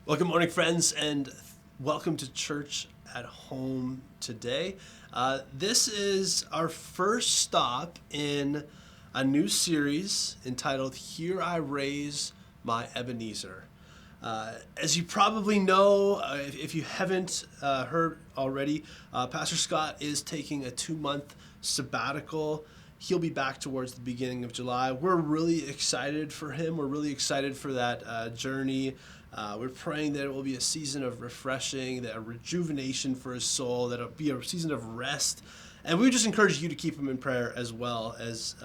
Well, good morning, friends, and welcome to Church at Home today. This is our first stop in a new series entitled Here I Raise My Ebenezer. As you probably know, if you haven't heard already, Pastor Scott is taking a 2-month sabbatical. He'll be back towards the beginning of July. We're really excited for him. We're really excited for that journey. We're praying that it will be a season of refreshing, that a rejuvenation for his soul, that it'll be a season of rest. And we just encourage you to keep him in prayer as well as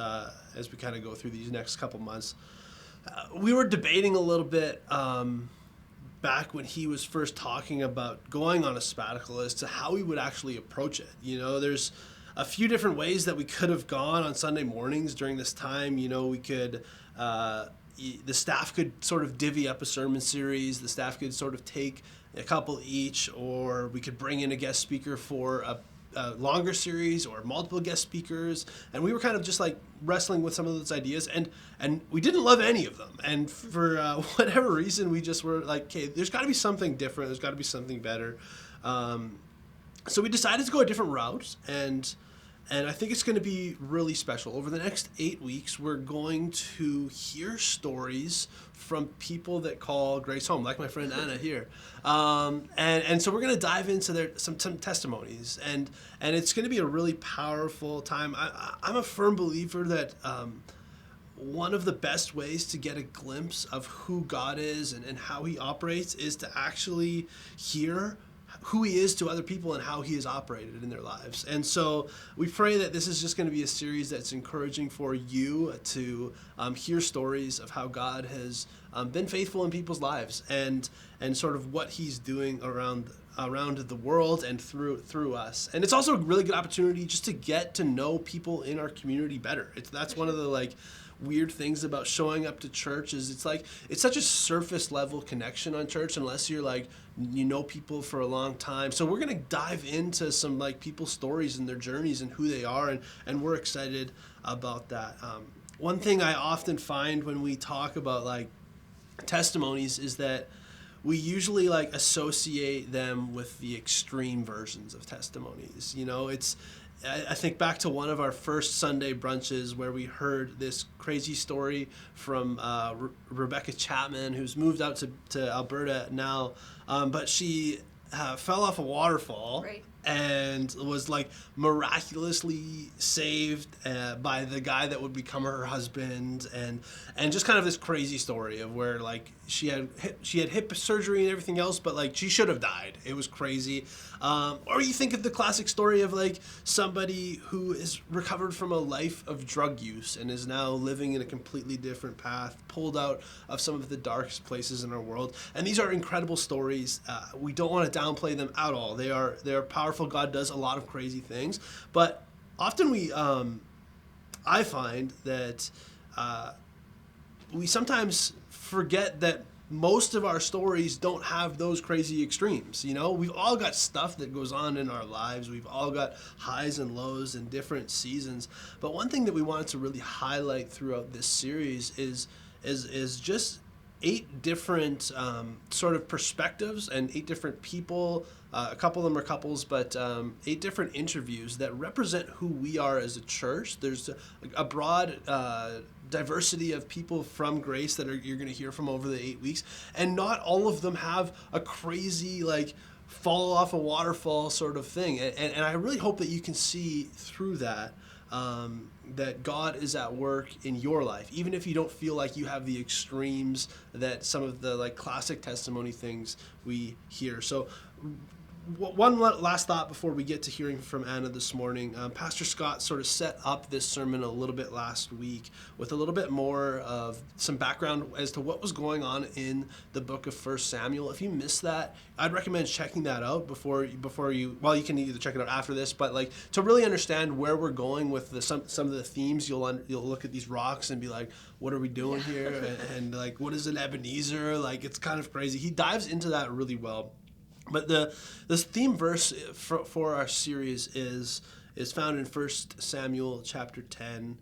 we kind of go through these next couple months. We were debating a little bit back when he was first talking about going on a sabbatical as to how we would actually approach it. You know, there's a few different ways that we could have gone on Sunday mornings during this time. You know, we could... the staff could sort of divvy up a sermon series. The staff could sort of take a couple each, or we could bring in a guest speaker for a longer series or multiple guest speakers. And we were kind of just like wrestling with some of those ideas, and we didn't love any of them. And for whatever reason, we just were like, okay, there's got to be something different. There's got to be something better. So we decided to go a different route, and I think it's going to be really special. Over the next 8 weeks, we're going to hear stories from people that call Grace home, like my friend Anna here. And so we're going to dive into some testimonies, and it's going to be a really powerful time. I'm a firm believer that one of the best ways to get a glimpse of who God is and how he operates is to actually hear who he is to other people and how he has operated in their lives. And so we pray that this is just going to be a series that's encouraging for you to hear stories of how God has been faithful in people's lives and sort of what he's doing around the world and through us. And it's also a really good opportunity just to get to know people in our community better. That's one of the weird things about showing up to church is it's such a surface level connection on church unless you're you know people for a long time. So we're going to dive into some people's stories and their journeys and who they are, and we're excited about that. One thing I often find when we talk about testimonies is that we usually associate them with the extreme versions of testimonies. You know, I think back to one of our first Sunday brunches where we heard this crazy story from Rebecca Chapman, who's moved out to Alberta now, but she fell off a waterfall. Right. And was miraculously saved by the guy that would become her husband, and just kind of this crazy story of where she had hip surgery and everything else, but she should have died. It was crazy. Or you think of the classic story of somebody who is recovered from a life of drug use and is now living in a completely different path, pulled out of some of the darkest places in our world. And these are incredible stories. We don't want to downplay them at all. They are powerful. God does a lot of crazy things, but often I find that we sometimes forget that most of our stories don't have those crazy extremes. You know, we've all got stuff that goes on in our lives. We've all got highs and lows in different seasons. But one thing that we wanted to really highlight throughout this series is just 8 different sort of perspectives and 8 different people. A couple of them are couples, but 8 different interviews that represent who we are as a church. There's a broad diversity of people from Grace that you're going to hear from over the 8 weeks, and not all of them have a crazy fall off a waterfall sort of thing. And I really hope that you can see through that. That God is at work in your life, even if you don't feel like you have the extremes that some of the classic testimony things we hear. So one last thought before we get to hearing from Anna this morning. Pastor Scott sort of set up this sermon a little bit last week with a little bit more of some background as to what was going on in the book of 1 Samuel. If you missed that, I'd recommend checking that out before you, well, you can either check it out after this, but to really understand where we're going with some of the themes, you'll look at these rocks and be like, what are we doing here? and what is an Ebenezer? It's kind of crazy. He dives into that really well. But this theme verse for our series is found in 1 Samuel chapter 10,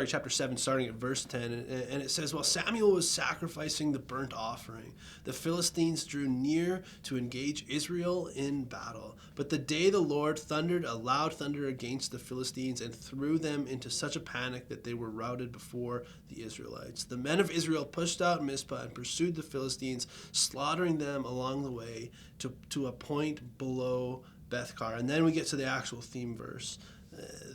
chapter 7, starting at verse 10, and it says, while Samuel was sacrificing the burnt offering, the Philistines drew near to engage Israel in battle. But the day the Lord thundered a loud thunder against the Philistines and threw them into such a panic that they were routed before the Israelites. The men of Israel pushed out Mizpah and pursued the Philistines, slaughtering them along the way to a point below Bethkar. And then we get to the actual theme verse.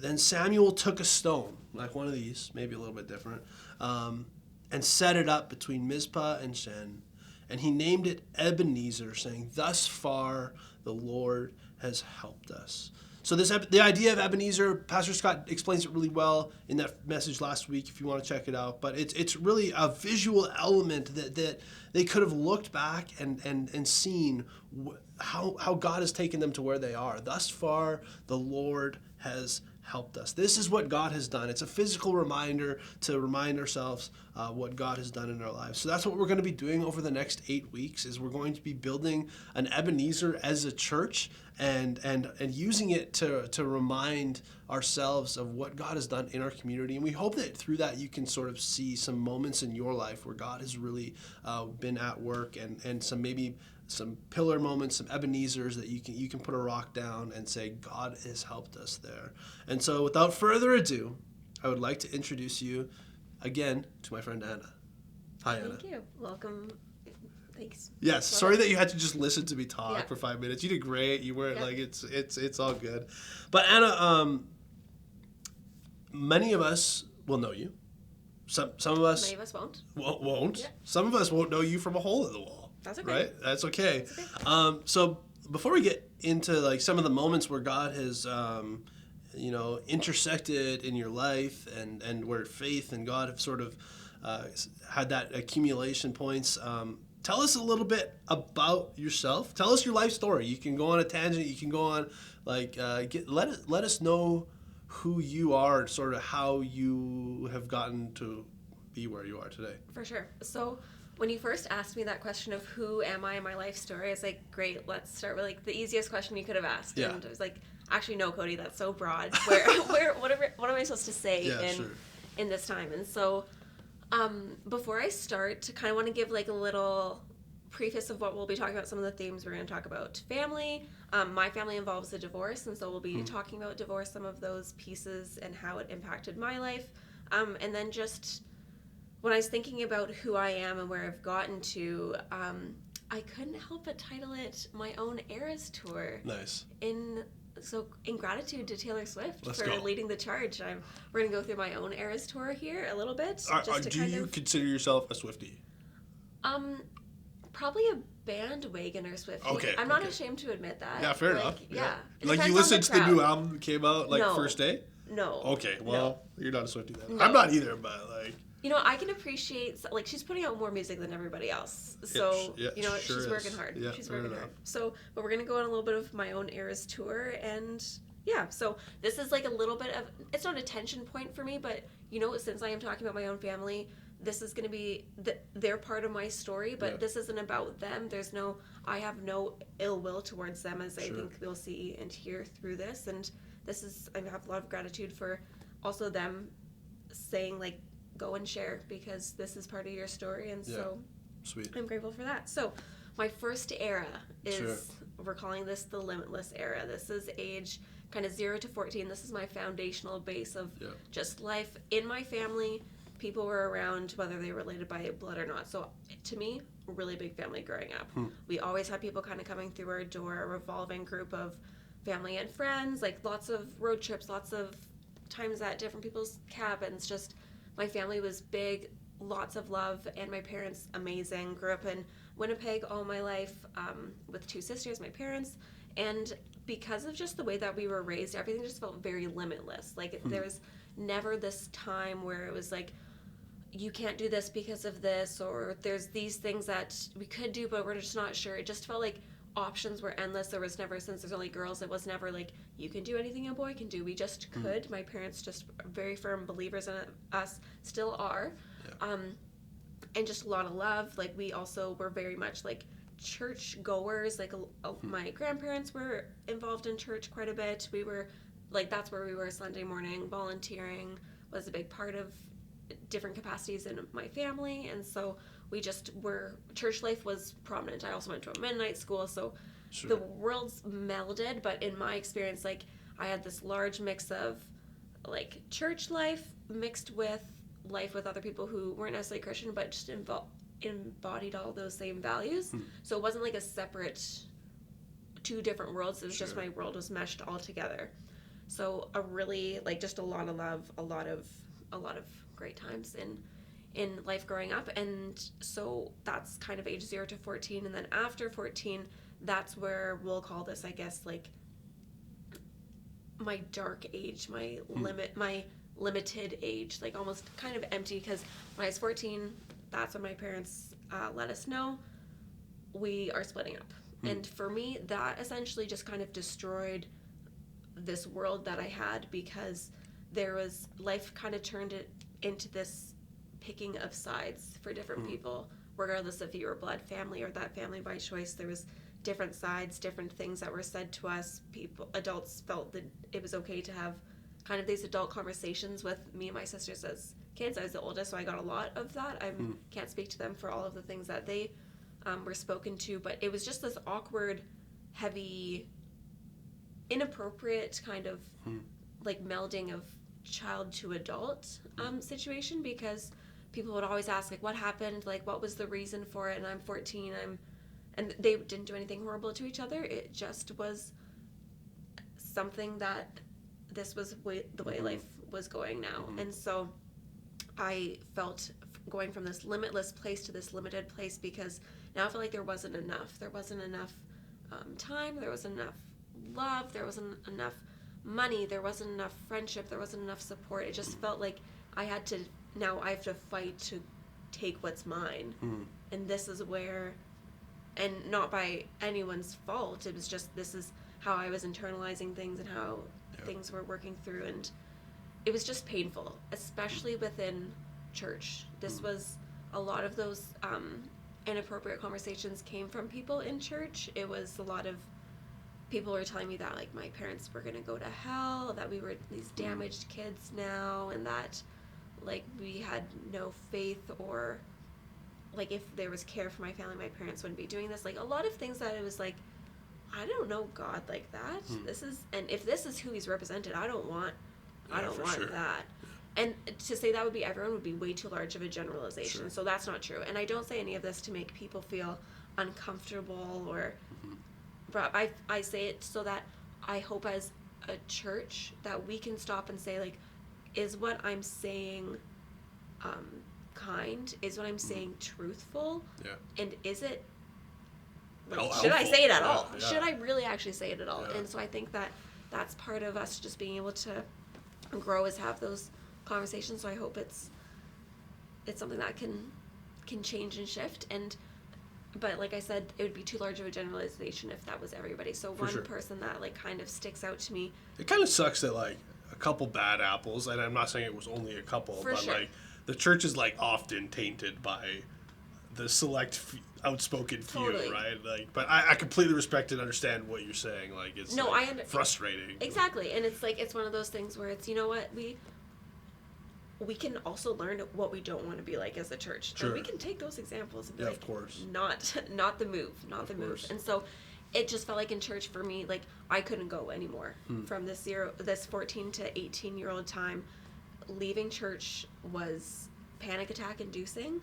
Then Samuel took a stone, like one of these, maybe a little bit different, and set it up between Mizpah and Shen. And he named it Ebenezer, saying, thus far the Lord has helped us. So the idea of Ebenezer, Pastor Scott explains it really well in that message last week if you want to check it out. But it's really a visual element that they could have looked back and seen how God has taken them to where they are. Thus far, the Lord has helped us. This is what God has done. It's a physical reminder to remind ourselves what God has done in our lives. So that's what we're going to be doing over the next 8 weeks, is we're going to be building an Ebenezer as a church and using it to remind ourselves of what God has done in our community. And we hope that through that you can sort of see some moments in your life where God has really been at work, and some pillar moments, some Ebenezers that you can put a rock down and say, God has helped us there. And so without further ado, I would like to introduce you again to my friend Anna. Hi, Anna. Thank you. Welcome. Thanks. Yes, sorry that you had to just listen to me talk for 5 minutes. You did great. You weren't it's all good. But Anna, many of us will know you. Some of us... Many of us won't. Won't. Yeah. Some of us won't know you from a hole in the wall. That's okay. Right? That's okay. That's okay. So before we get into like some of the moments where God has, intersected in your life and where faith and God have sort of had that accumulation points, tell us a little bit about yourself. Tell us your life story. You can go on a tangent. You can go on let us know who you are and sort of how you have gotten to be where you are today. For sure. So when you first asked me that question of who am I in my life story, I was like, great, let's start with like the easiest question you could have asked. Yeah. And I was like, actually, no, Cody, that's so broad. What am I supposed to say in this time? And so before I start, I kind of want to give like a little preface of what we'll be talking about, some of the themes we're going to talk about. Family. My family involves a divorce, and so we'll be talking about divorce, some of those pieces and how it impacted my life. And then just when I was thinking about who I am and where I've gotten to, I couldn't help but title it My Own Eras Tour. Nice. In gratitude to Taylor Swift Let's for go. leading the charge. We're going to go through my own Eras Tour here a little bit. Do you consider yourself a Swiftie? Probably a bandwagoner Swiftie. Okay. I'm not ashamed to admit that. Yeah, fair enough. Yeah. Like you listened to the new album that came out No. first day? No. Okay, well, you're not a Swiftie then. No. I'm not either, but like... I can appreciate, she's putting out more music than everybody else. So, she's working hard. Yeah, she's working hard. So, but we're going to go on a little bit of my own Eras tour. And yeah, so this is like a little bit of, it's not a tension point for me, but since I am talking about my own family, this is going to be, they're part of my story, but this isn't about them. I have no ill will towards them, as I think we'll see and hear through this. And I have a lot of gratitude for also them saying go and share, because this is part of your story, and so sweet. I'm grateful for that. So my first era is, we're calling this the limitless era. This is age kind of 0 to 14. This is my foundational base of just life in my family. People were around, whether they were related by blood or not. So to me, a really big family growing up. We always had people kind of coming through our door, a revolving group of family and friends, lots of road trips, lots of times at different people's cabins. Just my family was big, lots of love, and my parents, amazing. Grew up in Winnipeg all my life with 2 sisters, my parents, and because of just the way that we were raised, everything just felt very limitless. There was never this time where it was you can't do this because of this, or there's these things that we could do, but we're just not sure. It just felt like options were endless. There was never, since there's only girls, it was never you can do anything a boy can do. We just could. My parents just very firm believers in us, still are. And just a lot of love. We also were very much church goers. My grandparents were involved in church quite a bit. We were that's where we were Sunday morning, volunteering, was a big part of different capacities in my family, and so we just were, church life was prominent. I also went to a Mennonite school, so the worlds melded, but in my experience, like, I had this large mix of, like, church life mixed with life with other people who weren't necessarily Christian, but just embodied all those same values. So it wasn't like a separate two different worlds. It was just my world was meshed all together. So a really, like, just a lot of love, a lot of great times in life growing up. And so that's kind of age 0 to 14. And then after 14, that's where we'll call this, I guess, like, my dark age, my limited age, like almost kind of empty, because when I was 14, that's when my parents let us know we are splitting up. And for me, that essentially just kind of destroyed this world that I had, because there was, life kind of turned it into this picking of sides for different people, regardless if you were blood family or that family by choice. There was different sides, different things that were said to us. Adults felt that it was okay to have kind of these adult conversations with me and my sisters as kids. I was the oldest, so I got a lot of that. I can't speak to them for all of the things that they were spoken to, but it was just this awkward, heavy, inappropriate kind of like melding of child to adult situation, because people would always ask, like, what happened, like, what was the reason for it? And I'm 14, and they didn't do anything horrible to each other. It just was something that this was the way life was going now. And so I felt going from this limitless place to this limited place, because now I felt like there wasn't enough. There wasn't enough time. There wasn't enough love. There wasn't enough money. There wasn't enough friendship. There wasn't enough support. It just felt like I have to fight to take what's mine. And this is where, and not by anyone's fault, it was just, this is how I was internalizing things and how things were working through, and it was just painful, especially within church. This was, a lot of those inappropriate conversations came from people in church. It was a lot of people were telling me that, like, my parents were going to go to hell, that we were these damaged kids now, and that, like, we had no faith, or, like, if there was care for my family, my parents wouldn't be doing this. Like, a lot of things that it was like, I don't know God like that. This is, and if this is who he's represented, I don't want that. And to say that would be everyone would be way too large of a generalization. So that's not true. And I don't say any of this to make people feel uncomfortable, or but I say it so that I hope as a church that we can stop and say, like, is what I'm saying kind? Is what I'm saying truthful? Yeah. And is it, like, should I say it at all? Yeah. Should I really actually say it at all? Yeah. And so I think that that's part of us just being able to grow, is have those conversations. So I hope it's something that can change and shift. But like I said, it would be too large of a generalization if that was everybody. So one person that, like, kind of sticks out to me. It kind of sucks that, like, a couple bad apples, and I'm not saying it was only a couple, but like, the church is, like, often tainted by the select outspoken few, right? Like, but I completely respect and understand what you're saying. Like, it's frustrating. Exactly, and it's like, it's one of those things where it's, you know what, we can also learn what we don't want to be like as a church. Sure. And we can take those examples and be like, of course, not the move. And so it just felt like in church for me, like, I couldn't go anymore from this 14 to 18-year-old time. Leaving church was panic attack inducing.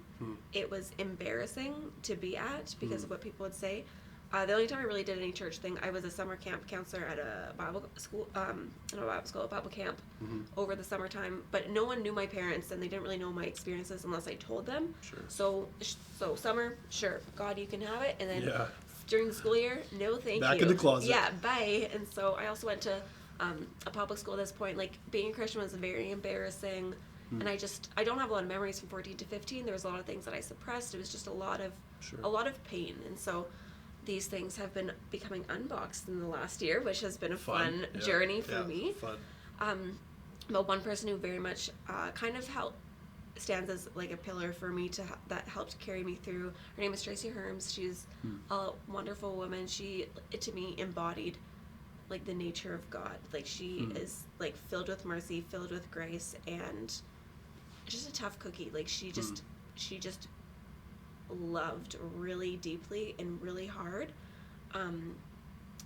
It was embarrassing to be at because of what people would say. The only time I really did any church thing, I was a summer camp counselor at a Bible school, a Bible camp over the summertime. But no one knew my parents, and they didn't really know my experiences unless I told them. Sure. So summer, sure, God, you can have it. And then during the school year, no, thank you. Back in the closet. Yeah, bye. And so I also went to a public school at this point. Like, being a Christian was very embarrassing. And I don't have a lot of memories from 14 to 15. There was a lot of things that I suppressed. It was just a lot of pain. And so these things have been becoming unboxed in the last year, which has been a fun journey for me. Fun. But one person who very much kind of stands as, like, a pillar for me that helped carry me through. Her name is Tracy Herms. She's a wonderful woman. She, to me, embodied like the nature of God. Like she is like filled with mercy, filled with grace, and just a tough cookie. Like she just loved really deeply and really hard, and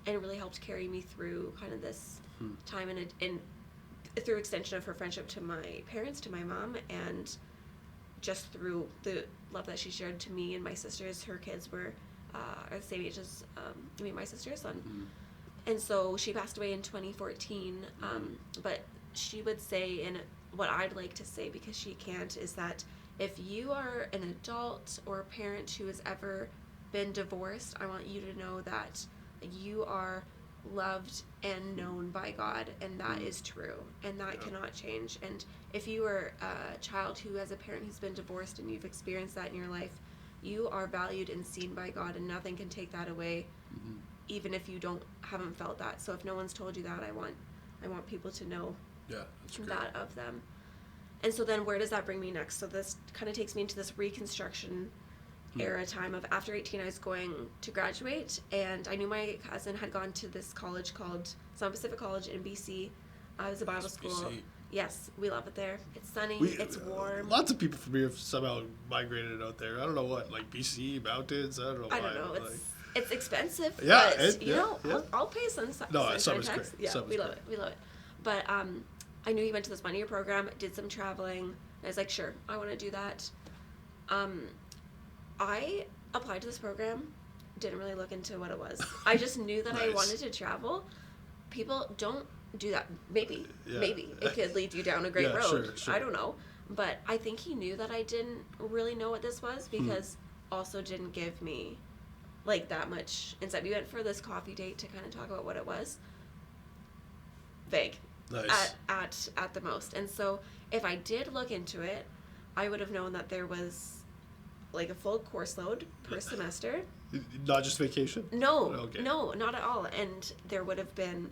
it really helped carry me through kind of this time and through extension of her friendship to my parents, to my mom, and just through the love that she shared to me and my sisters. Her kids were are the same age as me and my sister's son. And so she passed away in 2014, but she would say, and what I'd like to say because she can't, is that if you are an adult or a parent who has ever been divorced, I want you to know that you are loved and known by God, and that is true, and that cannot change. And if you are a child who has a parent who's been divorced and you've experienced that in your life, you are valued and seen by God, and nothing can take that away, even if you haven't felt that. So if no one's told you that, I want people to know that of them. And so then where does that bring me next? So this kind of takes me into this Reconstruction era time of after 18 I was going to graduate, and I knew my cousin had gone to this college called Sun Pacific College in BC. It was a Bible school. BC. Yes, we love it there. It's sunny, it's warm. Lots of people from here have somehow migrated out there. I don't know what, like BC, mountains, I don't know why. I don't know, it's expensive, yeah, but I'll pay some sunshine tax. Yeah, we love it. But I knew he went to this 1-year program, did some traveling. I was like, sure, I want to do that. I applied to this program, didn't really look into what it was. I just knew that I wanted to travel. People don't do that. Maybe it could lead you down a great road. Sure. I don't know. But I think he knew that I didn't really know what this was, because also didn't give me like that much insight. We went for this coffee date to kind of talk about what it was. Vague. Nice. At the most. And so if I did look into it, I would have known that there was like a full course load per semester. Not just vacation? No, not at all. And there would have been,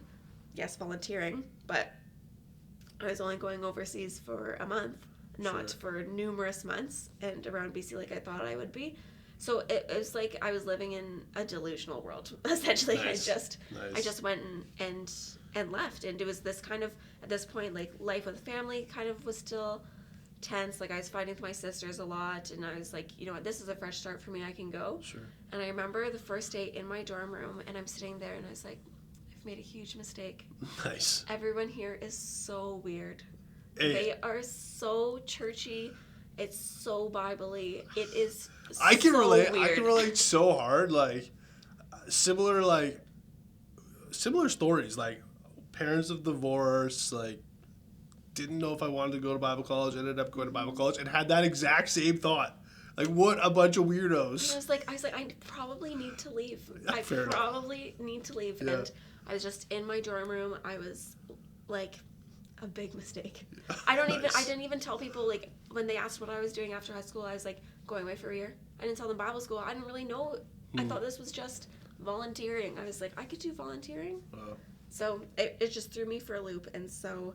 yes, volunteering, but I was only going overseas for a month, not for numerous months and around BC like I thought I would be. So it was like I was living in a delusional world, essentially. Nice. I just went and left, and it was this kind of, at this point, like life with family kind of was still tense. Like I was fighting with my sisters a lot, and I was like, you know what, this is a fresh start for me, I can go. Sure. And I remember the first day in my dorm room, and I'm sitting there and I was like, I've made a huge mistake. Nice. Everyone here is so weird. They are so churchy. It's so Bible-y. It is I can relate. weird. I can relate so hard. Like similar stories. Like parents of divorce. Like didn't know if I wanted to go to Bible college. Ended up going to Bible college and had that exact same thought. Like what a bunch of weirdos. I was like, I probably need to leave. I probably need to leave. Yeah. And I was just in my dorm room. I was like, a big mistake. I didn't even tell people, like, when they asked what I was doing after high school, I was like, going away for a year. I didn't tell them Bible school. I didn't really know. I thought this was just volunteering. I was like, I could do volunteering. So it just threw me for a loop. And so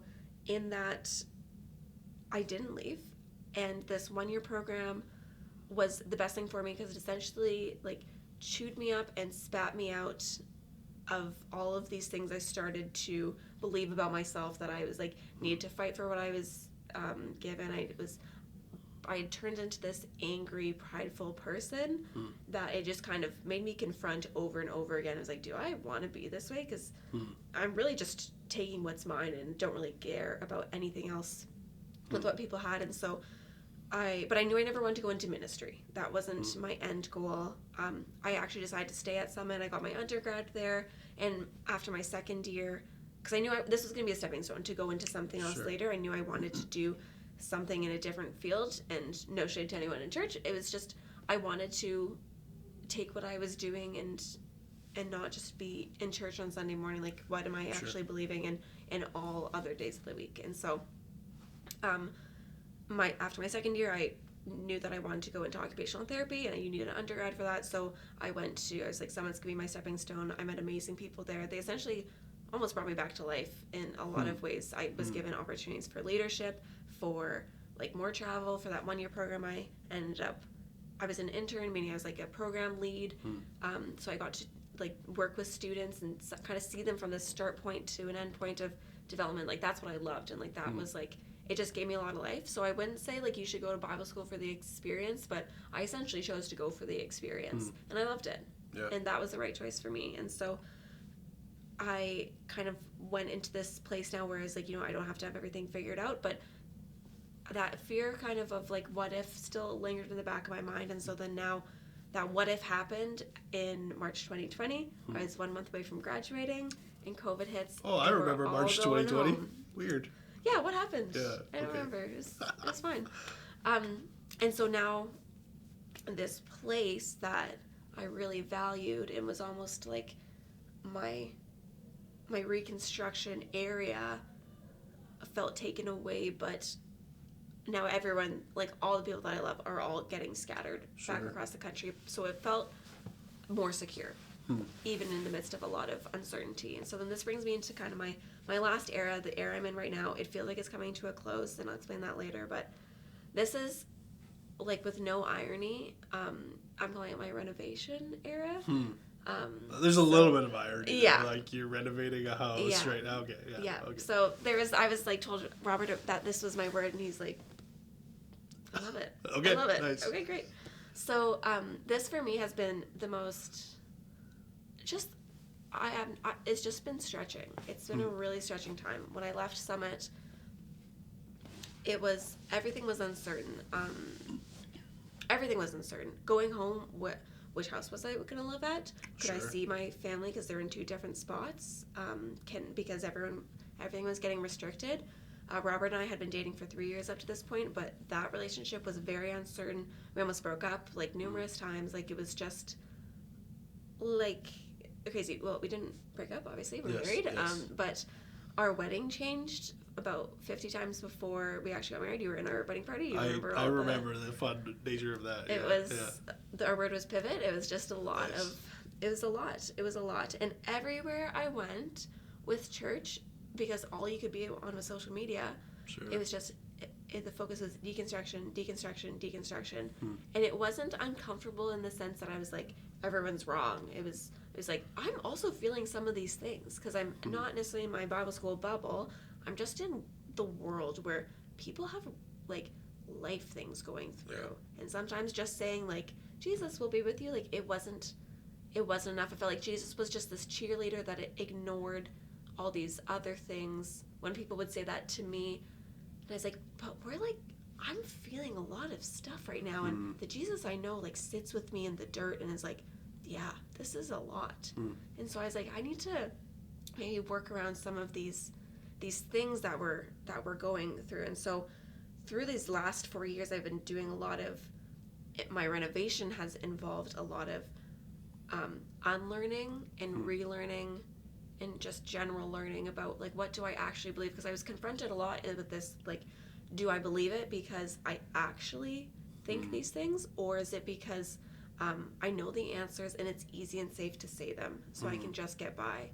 in that, I didn't leave. And this 1-year program was the best thing for me, because it essentially, like, chewed me up and spat me out of all of these things I started to believe about myself, that I was like needed to fight for what I was given. I had turned into this angry, prideful person that it just kind of made me confront over and over again. I was like, do I want to be this way? Because I'm really just taking what's mine and don't really care about anything else with what people had. And so but I knew I never wanted to go into ministry. That wasn't my end goal. I actually decided to stay at Summit. I got my undergrad there, and after my second year, because I knew this was going to be a stepping stone to go into something else later, I knew I wanted to do something in a different field, and no shade to anyone in church. It was just, I wanted to take what I was doing and not just be in church on Sunday morning, like what am I actually believing in all other days of the week. And so after my second year, I knew that I wanted to go into occupational therapy, and you needed an undergrad for that. So I was like, Summit's gonna be my stepping stone. I met amazing people there. They essentially almost brought me back to life in a lot of ways. I was given opportunities for leadership, for like more travel. For that 1-year program, I ended up I was an intern, meaning I was like a program lead. So I got to like work with students and kind of see them from the start point to an end point of development. Like that's what I loved, and like that was like, it just gave me a lot of life. So I wouldn't say like you should go to Bible school for the experience, but I essentially chose to go for the experience, and I loved it. And that was the right choice for me. And so I kind of went into this place now where it's like, I don't have to have everything figured out, but that fear kind of like what if still lingered in the back of my mind. And so then now that what if happened in March 2020. I was 1 month away from graduating, and COVID hits. Oh, I remember March 2020. Home. Weird. Yeah, what happened? Yeah, I don't remember. It was fine. And so now this place that I really valued and was almost like my reconstruction area felt taken away, but now everyone, like all the people that I love, are all getting scattered back across the country. So it felt more secure, even in the midst of a lot of uncertainty. And so then this brings me into kind of my last era, the era I'm in right now. It feels like it's coming to a close, and I'll explain that later. But this is, like, with no irony, I'm calling it my renovation era. There's a little bit of irony. Yeah. There. Like you're renovating a house right now. Okay. Yeah. Okay. So I was like told Robert that this was my word, and he's like, I love it. Okay. I love it. Nice. Okay, great. So this for me has been the most, it's just been stretching. It's been a really stretching time. When I left Summit, everything was uncertain. Everything was uncertain. Going home, which house was I going to live at? Could I see my family because they're in two different spots? Because everything was getting restricted. Robert and I had been dating for 3 years up to this point, but that relationship was very uncertain. We almost broke up like numerous times. Like it was just like crazy. Well, we didn't break up, obviously. We're married. Yes. But our wedding changed about 50 times before we actually got married. You were in our wedding party. You remember I remember the fun nature of that. Our word was pivot. It was just a lot it was a lot. And everywhere I went with church, because all you could be on was social media, it was just, the focus was deconstruction. And it wasn't uncomfortable in the sense that I was like, everyone's wrong. It was like, I'm also feeling some of these things, because I'm not necessarily in my Bible school bubble. I'm just in the world where people have like life things going through. And sometimes just saying like, Jesus will be with you, like it wasn't enough. I felt like Jesus was just this cheerleader that ignored all these other things when people would say that to me. And I was like, but I'm feeling a lot of stuff right now, and the Jesus I know like sits with me in the dirt and is like, yeah, this is a lot. And so I was like, I need to maybe work around some of these things that we're going through. And so through these last 4 years, I've been doing a lot of, my renovation has involved a lot of unlearning and relearning and just general learning about like, what do I actually believe? Because I was confronted a lot with this, like, do I believe it because I actually think these things, or is it because I know the answers and it's easy and safe to say them, so I can just get by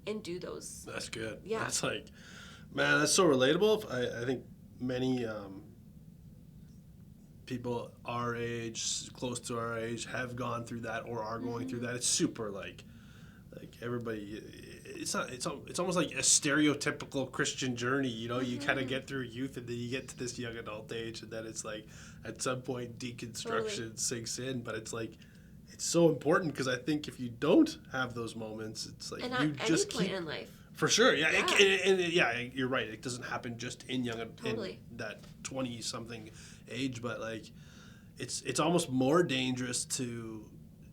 and do those. That's good. Yeah. That's like, man, that's so relatable. I think many people our age, close to our age, have gone through that or are going through that. It's super like everybody. It's almost like a stereotypical Christian journey. You know, you kind of get through youth and then you get to this young adult age, and then it's like at some point deconstruction sinks in. But it's like, it's so important, because I think if you don't have those moments, it's like, and you just keep in life. For sure, yeah. And you're right. It doesn't happen just in in that 20-something age, but like, it's almost more dangerous to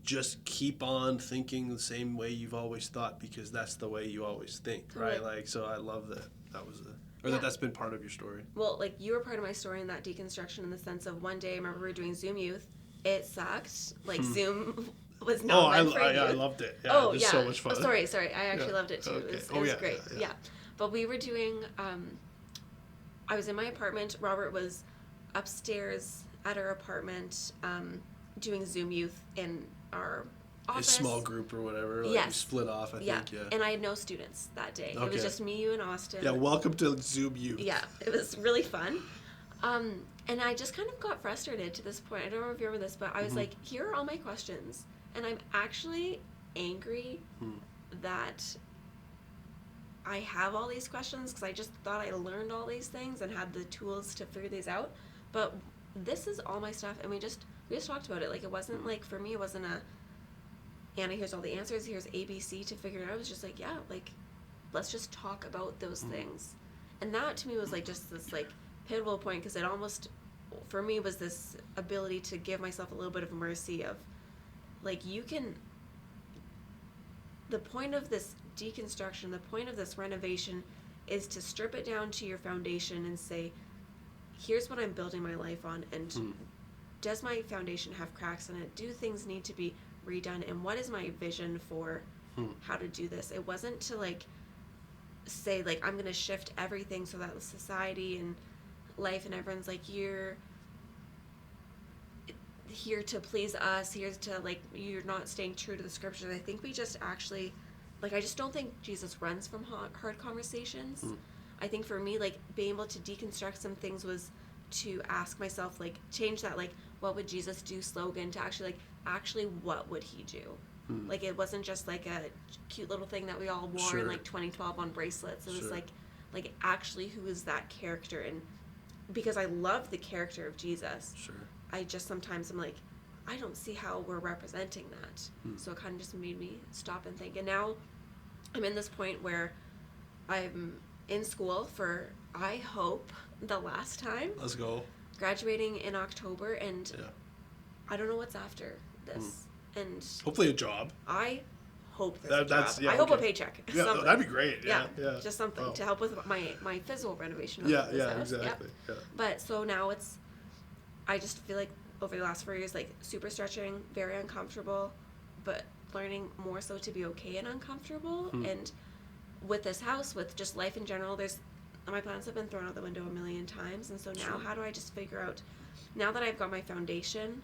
just keep on thinking the same way you've always thought, because that's the way you always think, right? Like, so I love that was that's been part of your story. Well, like, you were part of my story in that deconstruction, in the sense of one day I remember we were doing Zoom Youth. It sucked. Like Zoom was not meant for youth. I loved it. Yeah, it was so much fun. Oh, sorry. I actually loved it too. Okay. It was great. Yeah. But we were doing, I was in my apartment. Robert was upstairs at our apartment doing Zoom Youth in our office. A small group or whatever. Like, you split off, I think. Yeah. And I had no students that day. Okay. It was just me, you, and Austin. Yeah, welcome to Zoom Youth. Yeah, it was really fun. And I just kind of got frustrated to this point. I don't know if you remember this, but I was like, here are all my questions. And I'm actually angry that I have all these questions because I just thought I learned all these things and had the tools to figure these out. But this is all my stuff, and we just talked about it. Like, it wasn't like, for me, it wasn't Anna, here's all the answers, here's ABC to figure it out. It was just like, yeah, like, let's just talk about those things. And that to me was like just this like pivotal point, because it almost, for me, was this ability to give myself a little bit of mercy of, like, the point of this deconstruction, the point of this renovation is to strip it down to your foundation and say, here's what I'm building my life on, and does my foundation have cracks in it? Do things need to be redone? And what is my vision for how to do this? It wasn't to like say like, I'm going to shift everything so that society and life and everyone's like, you're here to please us, here's to like, you're not staying true to the scriptures. I think we just actually, like, I just don't think Jesus runs from hard conversations. I think for me, like, being able to deconstruct some things was to ask myself, like, change that, like, what would Jesus do slogan to actually what would he do? Like, it wasn't just like a cute little thing that we all wore in like 2012 on bracelets. It was like actually, who is that character? And because I love the character of Jesus, I just sometimes I'm like, I don't see how we're representing that. So it kind of just made me stop and think. And now I'm in this point where I'm in school for, I hope, the last time. Let's go. Graduating in October, and I don't know what's after this. And hopefully a job. I hope there's a job. I hope a paycheck. Yeah, something. That'd be great. Yeah. Just something to help with my physical renovation. Exactly. Yep. Yeah. But so now I just feel like over the last 4 years, like, super stretching, very uncomfortable, but learning more so to be okay and uncomfortable. And with this house, with just life in general, my plans have been thrown out the window a million times. And so now how do I just figure out, now that I've got my foundation,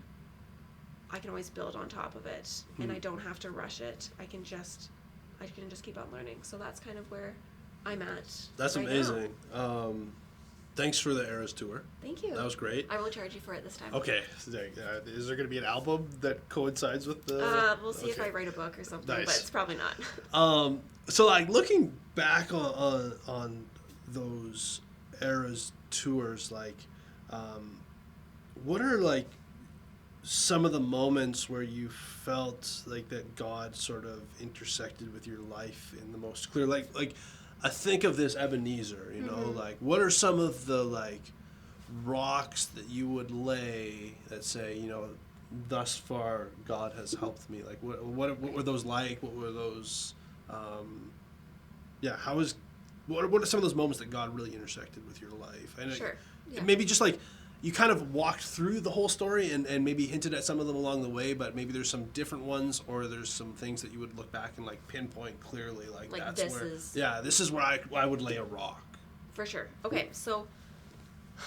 I can always build on top of it, and I don't have to rush it. I can just keep on learning. So that's kind of where I'm at. That's right amazing. Thanks for the Eras tour. Thank you. That was great. I will charge you for it this time. Okay. Is there going to be an album that coincides with the... We'll see if I write a book or something, nice. But it's probably not. So, like, looking back on those Eras tours, like, what are, like, some of the moments where you felt like that God sort of intersected with your life in the most clear, like I think of this Ebenezer, you know, like, what are some of the, like, rocks that you would lay that say, you know, thus far God has helped me? Like, what were those like? What were those, what are some of those moments that God really intersected with your life? And maybe just like, you kind of walked through the whole story and maybe hinted at some of them along the way, but maybe there's some different ones, or there's some things that you would look back and like pinpoint clearly, like that's this is where I would lay a rock. For sure. Okay, so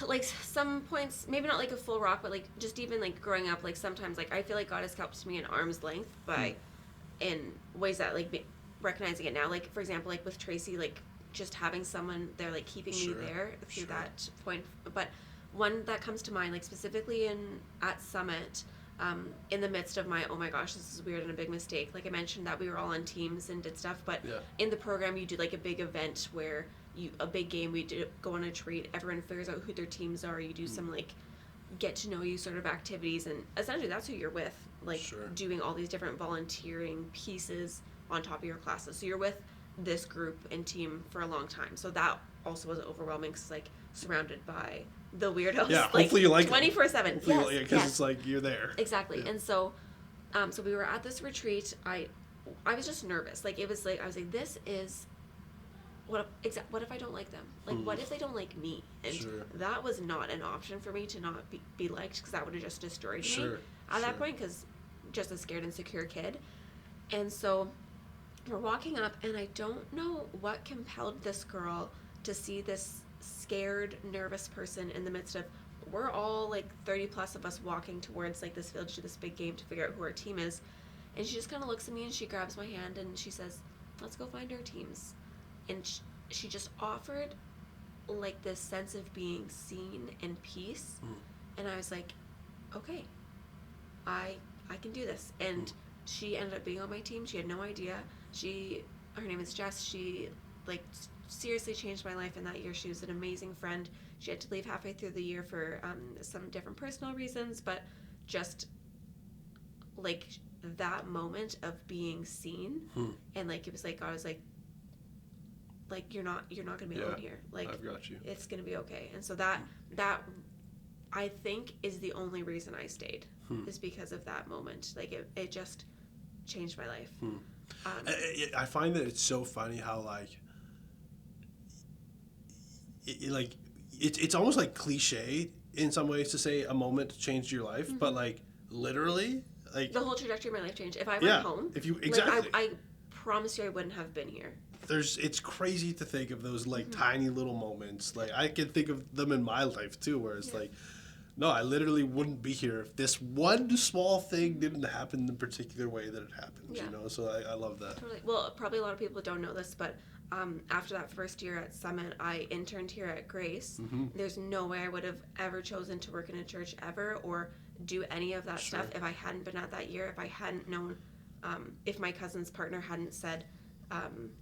like some points, maybe not like a full rock, but like just even like growing up, like sometimes like I feel like God has helped me at arm's length by in ways that like recognizing it now. Like, for example, like with Tracy, like just having someone there, like keeping me there through that point. But one that comes to mind, like specifically at Summit, in the midst of my, oh my gosh, this is weird and a big mistake. Like I mentioned that we were all on teams and did stuff, but in the program you do like a big event where a big game, we go on a treat, everyone figures out who their teams are, you do some like get to know you sort of activities, and essentially that's who you're with, like doing all these different volunteering pieces on top of your classes. So you're with this group and team for a long time. So that also was overwhelming because like surrounded by the weirdos. Yeah, hopefully you like 24/7. Yes, because it's like you're there. Exactly. Yeah. And so, so we were at this retreat. I was just nervous. Like it was like I was like, this is what if I don't like them? Like what if they don't like me? And that was not an option for me to not be liked, because that would have just destroyed me at that point, because just a scared, insecure kid. And so we're walking up, and I don't know what compelled this girl to see this scared, nervous person in the midst of, we're all like 30 plus of us walking towards like this village to this big game to figure out who our team is. And she just kind of looks at me and she grabs my hand and she says, let's go find our teams. And she just offered like this sense of being seen and peace. And I was like, okay, I can do this. And she ended up being on my team. She had no idea. Her name is Jess. She like seriously changed my life in that year. She was an amazing friend. She had to leave halfway through the year for some different personal reasons, but just like that moment of being seen and like it was like God was like you're not gonna be alone here. Like I've got you. It's gonna be okay. And so that I think is the only reason I stayed is because of that moment. Like it just changed my life. I find that it's so funny how like it's almost like cliche in some ways to say a moment changed your life, but like literally, like the whole trajectory of my life changed. If I went home, if you exactly, like, I promise you, I wouldn't have been here. It's crazy to think of those like tiny little moments. Like I can think of them in my life too, where it's like, no, I literally wouldn't be here if this one small thing didn't happen in the particular way that it happened. You know, so I love that. Totally. Well, probably a lot of people don't know this, but after that first year at Summit, I interned here at Grace. There's no way I would have ever chosen to work in a church ever or do any of that stuff if I hadn't been at that year, if I hadn't known, if my cousin's partner hadn't said,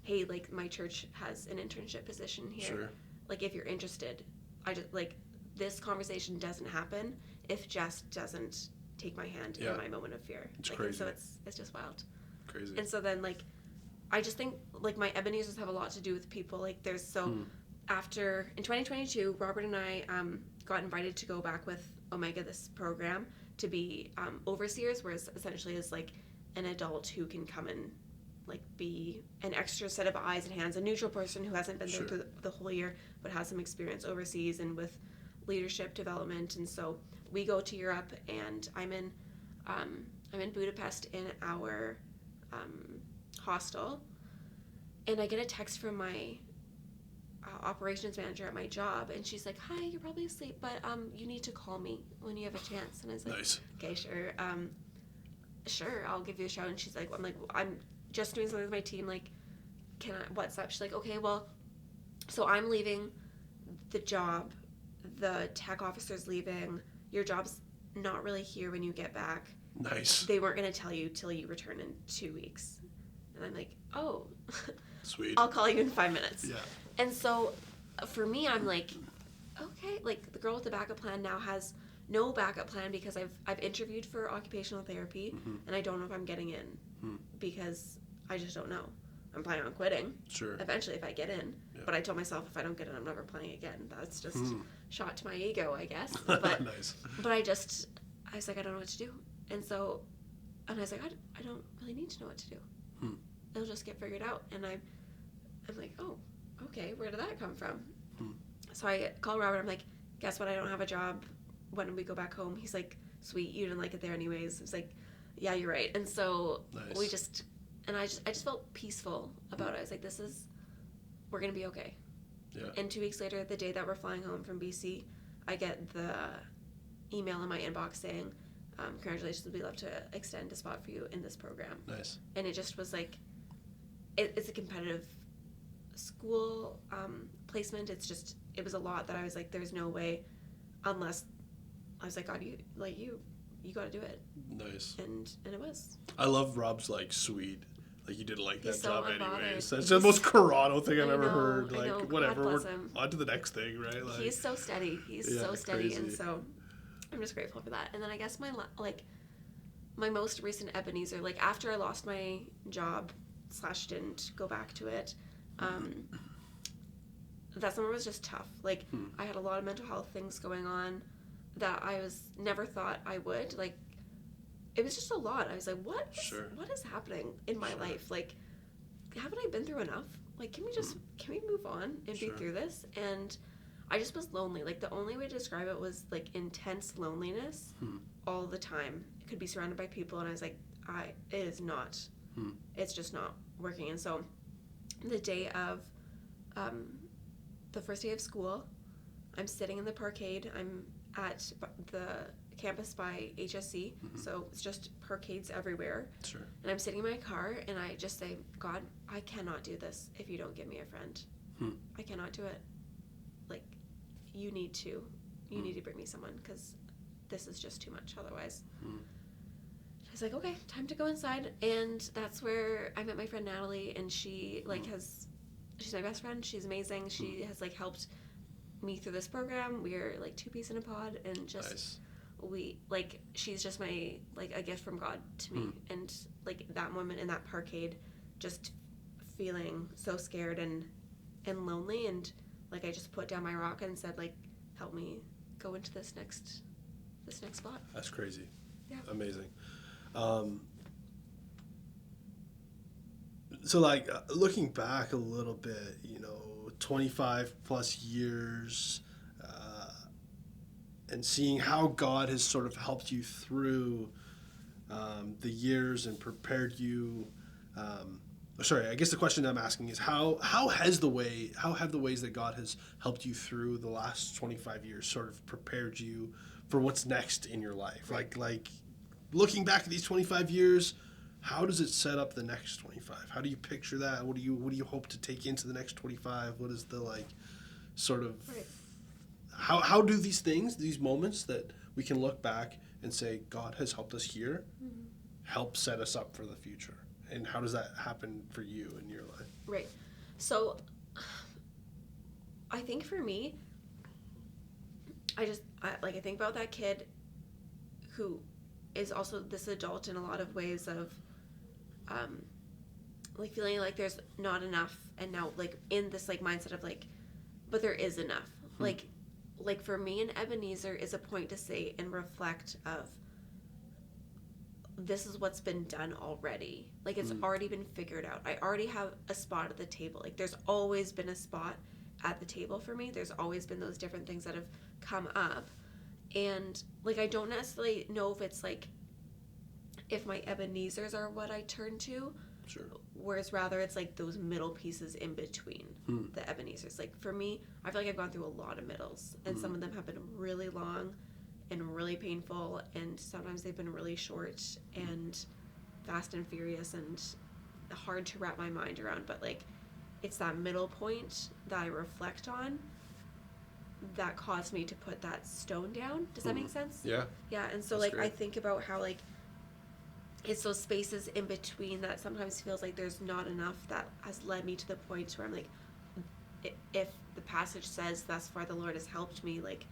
hey, like my church has an internship position here. Like if you're interested, I just like this conversation doesn't happen if Jess doesn't take my hand in my moment of fear. It's like, crazy. And so it's just wild. Crazy. And so then like I just think like my Ebenezers have a lot to do with people. Like there's after in 2022, Robert and I got invited to go back with Omega, this program, to be overseers, whereas essentially is like an adult who can come and like be an extra set of eyes and hands, a neutral person who hasn't been there through the whole year but has some experience overseas and with leadership development. And so we go to Europe, and I'm in Budapest in our hostel, and I get a text from my operations manager at my job, and she's like, hi, you're probably asleep, but you need to call me when you have a chance. And I was like, nice. Okay, sure, I'll give you a shout. And she's like, I'm just doing something with my team, like, can I, what's up? She's like, okay, well, so I'm leaving the job, the tech officer's leaving, your job's not really here when you get back. Nice. They weren't going to tell you till you return in 2 weeks. And I'm like, oh, sweet. I'll call you in 5 minutes. Yeah. And so for me, I'm like, okay, like the girl with the backup plan now has no backup plan because I've interviewed for occupational therapy and I don't know if I'm getting in because I just don't know. I'm planning on quitting eventually if I get in. Yeah. But I told myself if I don't get in, I'm never applying again. That's just shot to my ego, I guess. But, nice. But I was like, I don't know what to do. And I was like, I don't really need to know what to do. It'll just get figured out. And I'm like, oh, okay, where did that come from? So I call Robert. I'm like, guess what? I don't have a job. When do we go back home? He's like, sweet, you didn't like it there anyways. I was like, yeah, you're right. And so I just felt peaceful about it. I was like, we're going to be okay. Yeah. And 2 weeks later, the day that we're flying home from BC, I get the email in my inbox saying, congratulations, we'd love to extend a spot for you in this program. Nice. And it just was like, it's a competitive school placement. It was a lot that I was like, there's no way unless I was like, God, you got to do it. Nice. And it was. I love Rob's like sweet. Like you didn't like that job anyways. That's He's the most Corrado thing I've ever know, heard. Like whatever, we're him. on to the next thing, right? Like, he's so steady. He's so steady, crazy. and so I'm just grateful for that. And then I guess my most recent Ebenezer, like after I lost my job / didn't go back to it, that summer was just tough. Like I had a lot of mental health things going on that I never thought I would. Like it was just a lot. I was like, what is happening in my life? Like, haven't I been through enough? Like, can we move on and be through this? And I just was lonely. Like the only way to describe it was like intense loneliness all the time. It could be surrounded by people, and I was like, it is not. It's just not working. And so the day of the first day of school, I'm sitting in the parkade. I'm at the campus by HSC, so it's just parkades everywhere. Sure. And I'm sitting in my car, and I just say, God, I cannot do this if you don't give me a friend. I cannot do it. Like, you need to bring me someone, because this is just too much otherwise. I was like, okay, time to go inside. And that's where I met my friend Natalie, and she like she's my best friend. She's amazing. She has like helped me through this program. We're like two peas in a pod, and just we like, she's just my like a gift from God to me. And like that moment in that parkade, just feeling so scared and lonely, and like I just put down my rock and said, like, help me go into this next spot. That's crazy. Yeah. Amazing. So like looking back a little bit, 25 plus years, and seeing how God has sort of helped you through the years and prepared you. Sorry, I guess the question I'm asking is how have the ways that God has helped you through the last 25 years sort of prepared you for what's next in your life? Right. Like looking back at these 25 years, how does it set up the next 25? How do you picture that? What do you hope to take into the next 25? What is the like sort of Right. How do these things, these moments that we can look back and say God has helped us here, help set us up for the future? And how does that happen for you in your life? Right. So I think for me, I think about that kid who is also this adult in a lot of ways of like feeling like there's not enough, and now like in this like mindset of like, but there is enough. Like for me, an Ebenezer is a point to say and reflect of, this is what's been done already. Like it's already been figured out. I already have a spot at the table. Like there's always been a spot at the table for me. There's always been those different things that have come up. And like I don't necessarily know if it's like, if my Ebenezers are what I turn to. Sure. Whereas rather it's like those middle pieces in between the Ebenezers. Like for me, I feel like I've gone through a lot of middles, and some of them have been really long and really painful, and sometimes they've been really short and fast and furious and hard to wrap my mind around. But like it's that middle point that I reflect on that caused me to put that stone down. Does that make sense? Yeah. Yeah. And so That's like great. I think about how like it's those spaces in between that sometimes feels like there's not enough, that has led me to the point where I'm like, if the passage says thus far the Lord has helped me, like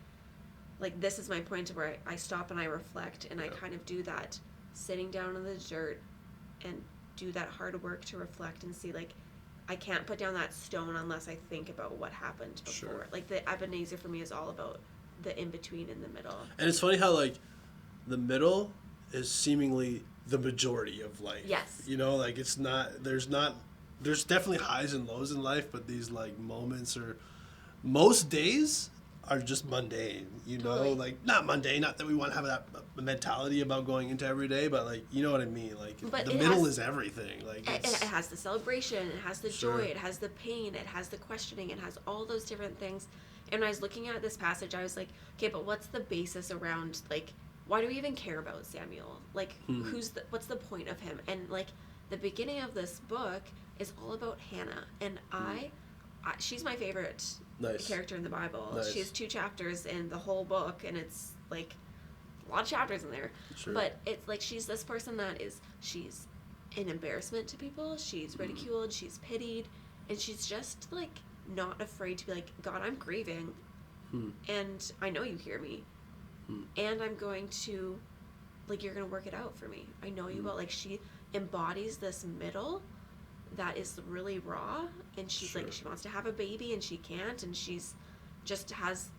this is my point where I stop and I reflect, and I kind of do that sitting down in the dirt and do that hard work to reflect and see, like, I can't put down that stone unless I think about what happened before. Sure. Like the Ebenezer for me is all about the in-between and the middle. And it's funny how like the middle is seemingly the majority of life. Yes. Like it's there's definitely highs and lows in life, but these like moments, or most days are just mundane, Totally. like not mundane, not that we want to have that mentality about going into every day, but like, you know what I mean? Like But the it middle has- is everything. Like It has the celebration, it has the Sure. joy, it has the pain, it has the questioning, it has all those different things. And when I was looking at this passage, I was like, okay, but what's the basis around, like, why do we even care about Samuel? Like, what's the point of him? And like, the beginning of this book is all about Hannah, and she's my favorite Nice. character in the Bible. Nice. She has 2 chapters in the whole book, and it's like a lot of chapters in there. Sure. But it's like she's this person that she's an embarrassment to people. She's ridiculed. She's pitied, and she's just like not afraid to be like, God, I'm grieving, and I know you hear me, and I'm going to, like, you're gonna work it out for me. I know you will. Like, she embodies this middle that is really raw, and she's Sure. like, she wants to have a baby and she can't, and she's just has,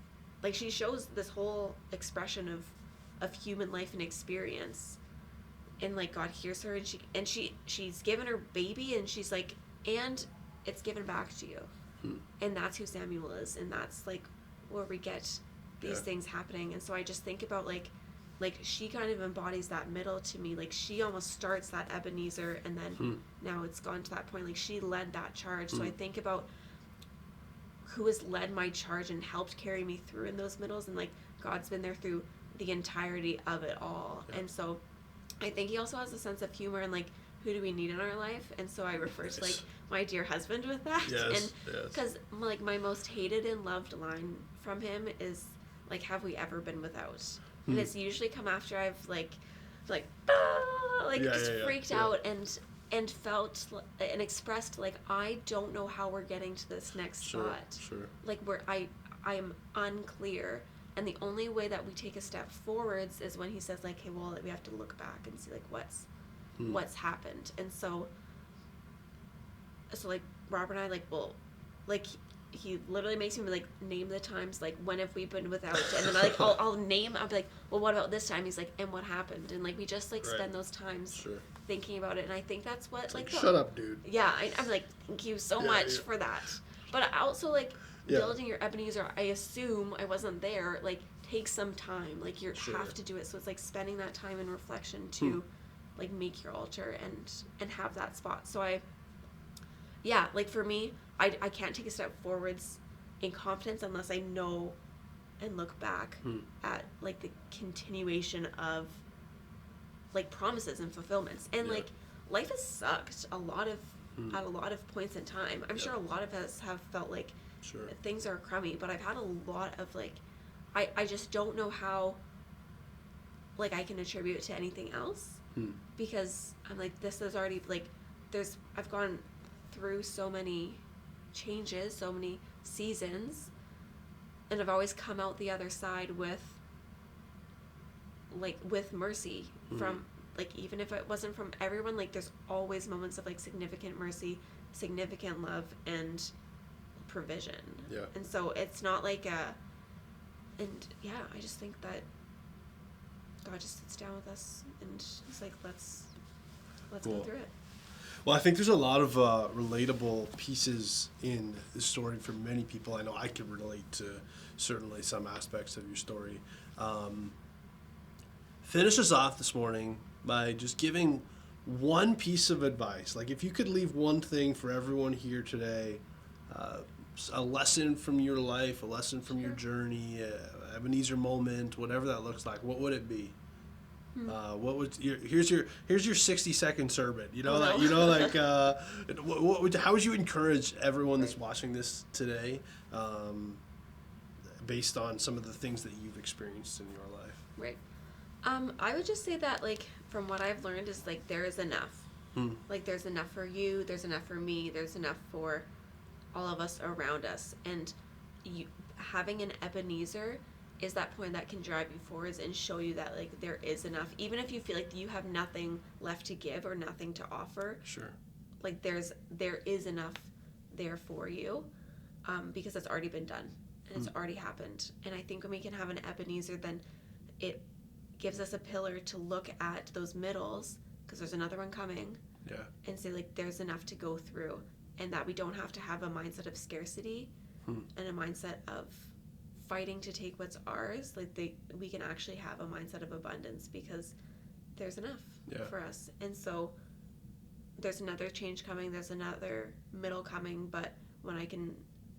like, she shows this whole expression of human life and experience, and like God hears her, and she's given her baby, and she's like, and it's given back to you. And that's who Samuel is, and that's like where we get these things happening. And so I just think about like she kind of embodies that middle to me. Like she almost starts that Ebenezer, and then now it's gone to that point. Like she led that charge. So I think about who has led my charge and helped carry me through in those middles, and like God's been there through the entirety of it all. And so I think he also has a sense of humor, and like who do we need in our life? And so I refer to like my dear husband with that. Yes, and because like my most hated and loved line from him is like, have we ever been without? And it's usually come after I've like freaked out and felt and expressed like, I don't know how we're getting to this next spot. Like where I am unclear, and the only way that we take a step forwards is when he says like, hey, well, we have to look back and see like what's happened. And so like Robert and I like, well, like he literally makes me like name the times, like when have we been without, and then I'll name, I'll be like, well, what about this time? He's like, and what happened? And like we just like spend those times thinking about it. And I think that's what like shut up, dude. Yeah, I'm like, thank you so much for that. But I also like building your Ebenezer, I assume I wasn't there, like takes some time, like you have to do it. So it's like spending that time in reflection to like make your altar and have that spot. So like for me, I can't take a step forwards in confidence unless I know and look back at like the continuation of like promises and fulfillments. And like life has sucked at a lot of points in time. I'm sure a lot of us have felt like things are crummy, but I've had a lot of like, I just don't know how like I can attribute it to anything else, because I'm like, this is already like, I've gone through so many changes, so many seasons, and I've always come out the other side with mercy from like, even if it wasn't from everyone, like there's always moments of like significant mercy, significant love, and provision. And so it's not like I just think that God just sits down with us and it's like, let's go through it. Well, I think there's a lot of relatable pieces in the story for many people. I know I can relate to certainly some aspects of your story. Finish us off this morning by just giving one piece of advice. Like if you could leave one thing for everyone here today, a lesson from your life, a lesson from your journey, Ebenezer moment, whatever that looks like, what would it be? What would here's your 60-second sermon? How would you encourage everyone that's watching this today, based on some of the things that you've experienced in your life? Right. I would just say that like from what I've learned is like there is enough. Like there's enough for you, there's enough for me, there's enough for all of us around us, and you having an Ebenezer is that point that can drive you forwards and show you that like there is enough, even if you feel like you have nothing left to give or nothing to offer. Like there is enough there for you, because it's already been done and it's already happened. And I think when we can have an Ebenezer, then it gives us a pillar to look at those middles, because there's another one coming, and say like there's enough to go through, and that we don't have to have a mindset of scarcity and a mindset of fighting to take what's ours. Like we can actually have a mindset of abundance because there's enough for us. And so there's another change coming, there's another middle coming, but when I can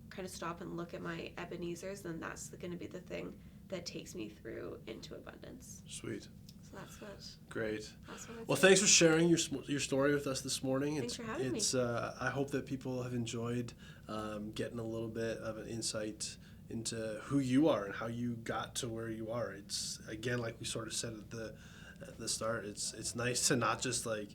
kind of stop and look at my Ebenezers, then that's going to be the thing that takes me through into abundance. Sweet. So that's what. Great. That's what well, thanks for sharing your story with us this morning. Thanks for having me. I hope that people have enjoyed getting a little bit of an insight into who you are and how you got to where you are. It's again, like we sort of said at the start. It's nice to not just like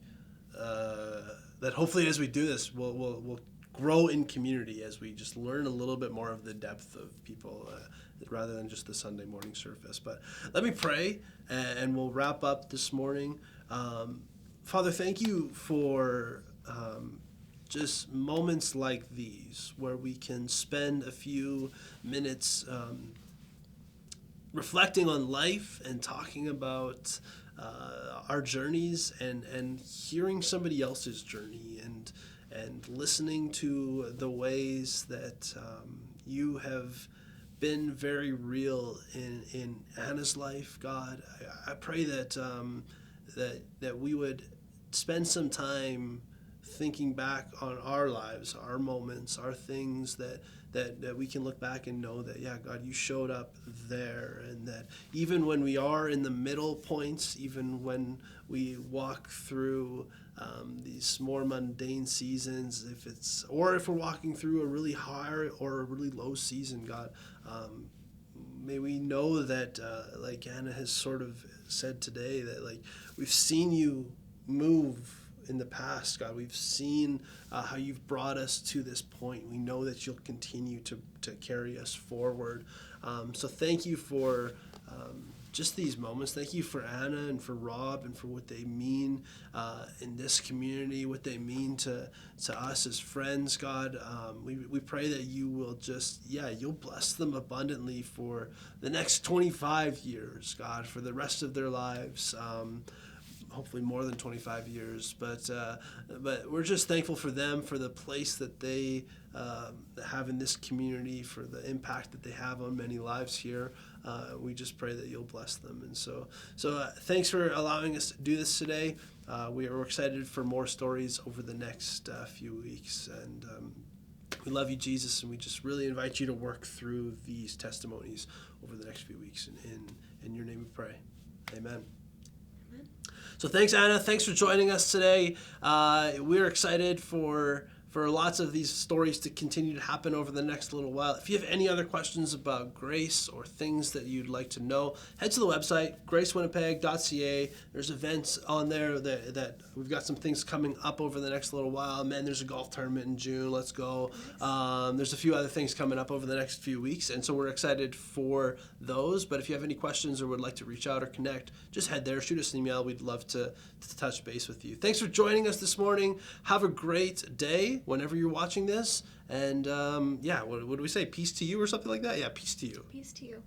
that. Hopefully, as we do this, we'll grow in community as we just learn a little bit more of the depth of people, rather than just the Sunday morning surface. But let me pray, and we'll wrap up this morning. Father, thank you for just moments like these where we can spend a few minutes reflecting on life and talking about our journeys and hearing somebody else's journey and listening to the ways that you have been very real in Anna's life. God, I pray that that we would spend some time thinking back on our lives, our moments, our things that we can look back and know that, yeah, God, you showed up there, and that even when we are in the middle points, even when we walk through these more mundane seasons, if we're walking through a really high or a really low season, God, may we know that, like Anna has sort of said today, that like we've seen you move in the past, God. We've seen how you've brought us to this point. We know that you'll continue to carry us forward. So thank you for just these moments. Thank you for Anna and for Rob and for what they mean in this community, what they mean to us as friends, God. We pray that you will you'll bless them abundantly for the next 25 years, God, for the rest of their lives. Hopefully more than 25 years, but we're just thankful for them, for the place that they have in this community, for the impact that they have on many lives here. We just pray that you'll bless them. And so thanks for allowing us to do this today. We're excited for more stories over the next few weeks, and we love you, Jesus, and we just really invite you to work through these testimonies over the next few weeks. In your name we pray. Amen. So thanks, Anna. Thanks for joining us today. We're excited for lots of these stories to continue to happen over the next little while. If you have any other questions about Grace or things that you'd like to know, head to the website, gracewinnipeg.ca. There's events on there that we've got some things coming up over the next little while. Man, there's a golf tournament in June. Let's go. There's a few other things coming up over the next few weeks, and so we're excited for those. But if you have any questions or would like to reach out or connect, just head there, shoot us an email. We'd love to touch base with you. Thanks for joining us this morning. Have a great day whenever you're watching this. And what do we say? Peace to you or something like that? Yeah, peace to you. Peace to you.